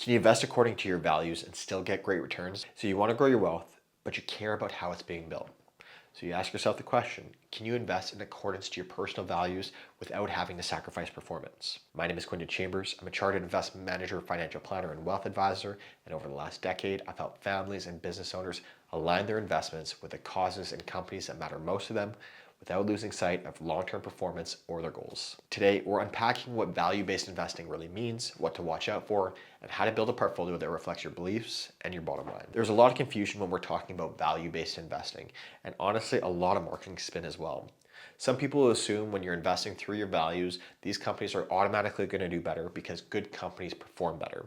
Can you invest according to your values and still get great returns? So you want to grow your wealth, but you care about how it's being built. So you ask yourself the question, can you invest in accordance to your personal values without having to sacrifice performance? My name is Quinton Chambers. I'm a chartered investment manager, financial planner, and wealth advisor. And over the last decade, I've helped families and business owners align their investments with the causes and companies that matter most to them without losing sight of long-term performance or their goals. Today, we're unpacking what value-based investing really means, what to watch out for, and how to build a portfolio that reflects your beliefs and your bottom line. There's a lot of confusion when we're talking about value-based investing, and honestly, a lot of marketing spin as well. Some people assume when you're investing through your values, these companies are automatically going to do better because good companies perform better.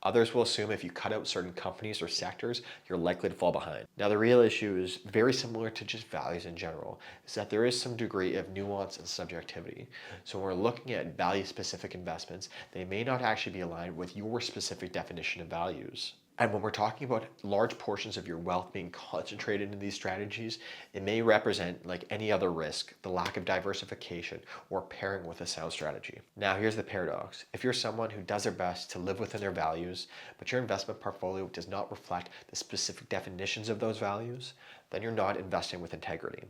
Others will assume if you cut out certain companies or sectors, you're likely to fall behind. Now, the real issue is very similar to just values in general, is that there is some degree of nuance and subjectivity. So when we're looking at value-specific investments, they may not actually be aligned with your specific definition of values. And when we're talking about large portions of your wealth being concentrated in these strategies, it may represent, like any other risk, the lack of diversification or pairing with a sound strategy. Now, here's the paradox. If you're someone who does their best to live within their values, but your investment portfolio does not reflect the specific definitions of those values, then you're not investing with integrity.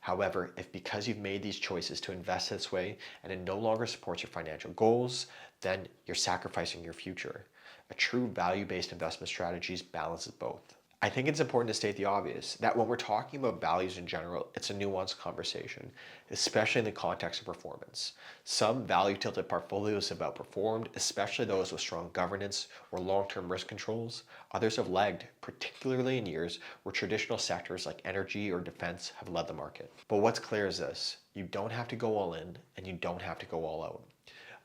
However, if because you've made these choices to invest this way and it no longer supports your financial goals, then you're sacrificing your future. A true value-based investment strategy balances both. I think it's important to state the obvious, that when we're talking about values in general, it's a nuanced conversation, especially in the context of performance. Some value-tilted portfolios have outperformed, especially those with strong governance or long-term risk controls. Others have lagged, particularly in years where traditional sectors like energy or defense have led the market. But what's clear is this, you don't have to go all in and you don't have to go all out.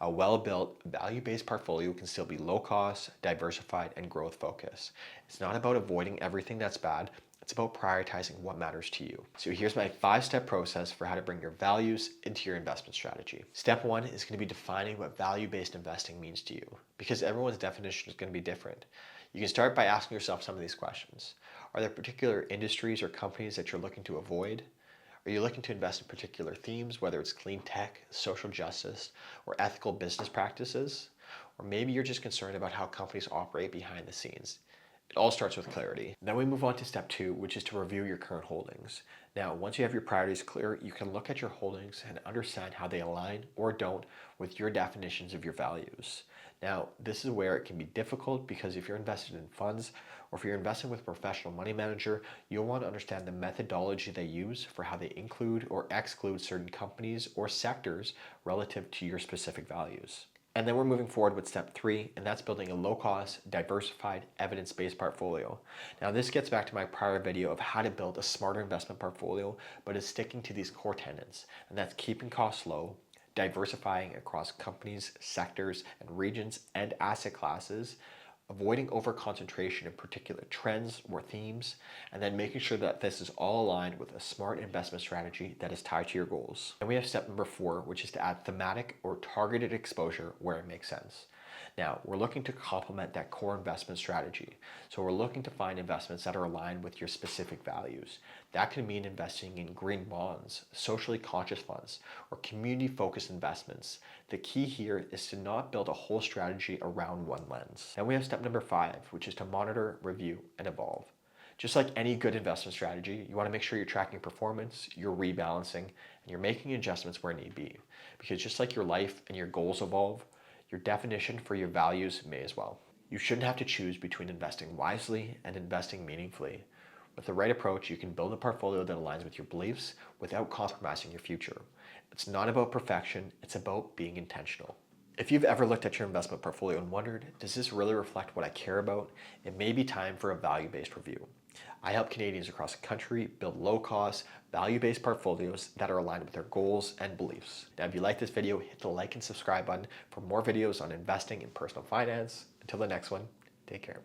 A well-built, value-based portfolio can still be low-cost, diversified, and growth-focused. It's not about avoiding everything that's bad. It's about prioritizing what matters to you. So here's my 5-step process for how to bring your values into your investment strategy. Step 1 is going to be defining what value-based investing means to you, because everyone's definition is going to be different. You can start by asking yourself some of these questions. Are there particular industries or companies that you're looking to avoid? Are you looking to invest in particular themes, whether it's clean tech, social justice, or ethical business practices? Or maybe you're just concerned about how companies operate behind the scenes. It all starts with clarity. Then we move on to step 2, which is to review your current holdings. Now, once you have your priorities clear, you can look at your holdings and understand how they align or don't with your definitions of your values. Now, this is where it can be difficult because if you're invested in funds or if you're investing with a professional money manager, you'll want to understand the methodology they use for how they include or exclude certain companies or sectors relative to your specific values. And then we're moving forward with step 3, and that's building a low-cost, diversified, evidence-based portfolio. Now, this gets back to my prior video of how to build a smarter investment portfolio, but is sticking to these core tenets, and that's keeping costs low, diversifying across companies, sectors, and regions and asset classes, avoiding over-concentration in particular trends or themes, and then making sure that this is all aligned with a smart investment strategy that is tied to your goals. And we have step number 4, which is to add thematic or targeted exposure where it makes sense. Now, we're looking to complement that core investment strategy. So we're looking to find investments that are aligned with your specific values. That can mean investing in green bonds, socially conscious funds, or community-focused investments. The key here is to not build a whole strategy around one lens. Then we have step number 5, which is to monitor, review, and evolve. Just like any good investment strategy, you want to make sure you're tracking performance, you're rebalancing, and you're making adjustments where need be. Because just like your life and your goals evolve, your definition for your values may as well. You shouldn't have to choose between investing wisely and investing meaningfully. With the right approach, you can build a portfolio that aligns with your beliefs without compromising your future. It's not about perfection, it's about being intentional. If you've ever looked at your investment portfolio and wondered, does this really reflect what I care about? It may be time for a value-based review. I help Canadians across the country build low-cost, value-based portfolios that are aligned with their goals and beliefs. Now, if you like this video, hit the like and subscribe button for more videos on investing in personal finance. Until the next one, take care.